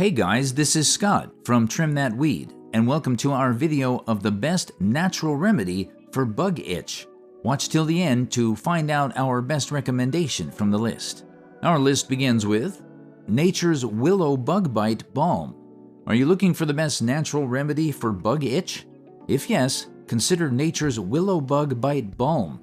Hey guys, this is Scott from Trim That Weed, and welcome to our video of the best natural remedy for bug itch. Watch till the end to find out our best recommendation from the list. Our list begins with Nature's Willow Bug Bite Balm. Are you looking for the best natural remedy for bug itch? If yes, consider Nature's Willow Bug Bite Balm.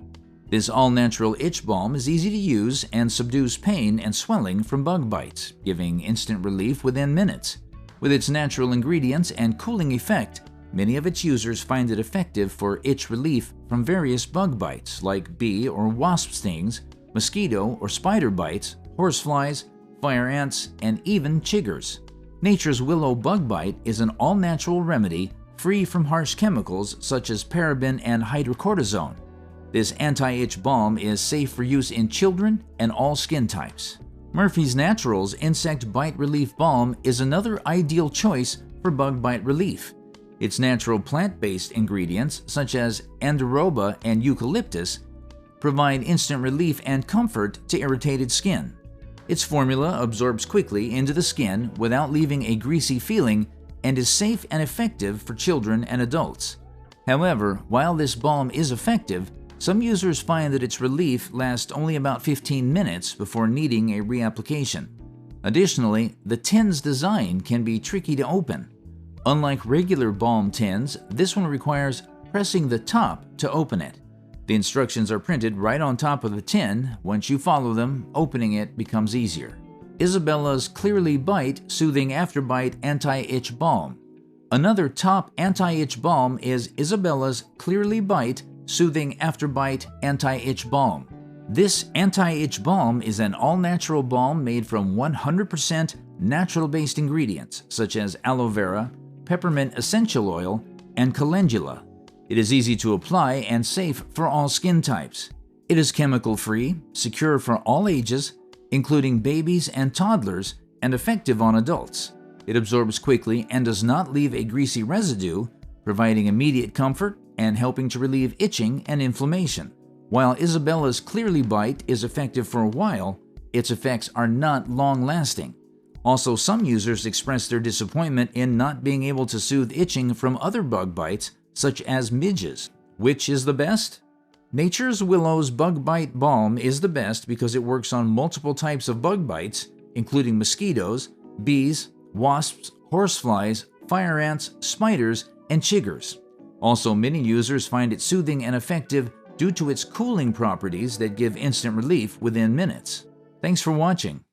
This all-natural itch balm is easy to use and subdues pain and swelling from bug bites, giving instant relief within minutes. With its natural ingredients and cooling effect, many of its users find it effective for itch relief from various bug bites like bee or wasp stings, mosquito or spider bites, horseflies, fire ants, and even chiggers. Nature's Willow Bug Bite is an all-natural remedy free from harsh chemicals such as paraben and hydrocortisone. This anti-itch balm is safe for use in children and all skin types. Murphy's Naturals Insect Bite Relief Balm is another ideal choice for bug bite relief. Its natural plant-based ingredients, such as Andiroba and eucalyptus, provide instant relief and comfort to irritated skin. Its formula absorbs quickly into the skin without leaving a greasy feeling and is safe and effective for children and adults. However, while this balm is effective, some users find that its relief lasts only about 15 minutes before needing a reapplication. Additionally, the tin's design can be tricky to open. Unlike regular balm tins, this one requires pressing the top to open it. The instructions are printed right on top of the tin. Once you follow them, opening it becomes easier. Isabella's Clearly Bite Soothing Afterbite Anti-Itch Balm. Another top anti-itch balm is Isabella's Clearly Bite Soothing Afterbite Anti-Itch Balm. This anti-itch balm is an all-natural balm made from 100% natural-based ingredients such as aloe vera, peppermint essential oil, and calendula. It is easy to apply and safe for all skin types. It is chemical-free, secure for all ages, including babies and toddlers, and effective on adults. It absorbs quickly and does not leave a greasy residue, providing immediate comfort and helping to relieve itching and inflammation. While Isabella's Clearly Bite is effective for a while, its effects are not long-lasting. Also, some users express their disappointment in not being able to soothe itching from other bug bites, such as midges. Which is the best? Nature's Willow's Bug Bite Balm is the best because it works on multiple types of bug bites, including mosquitoes, bees, wasps, horseflies, fire ants, spiders, and chiggers. Also, many users find it soothing and effective due to its cooling properties that give instant relief within minutes. Thanks for watching.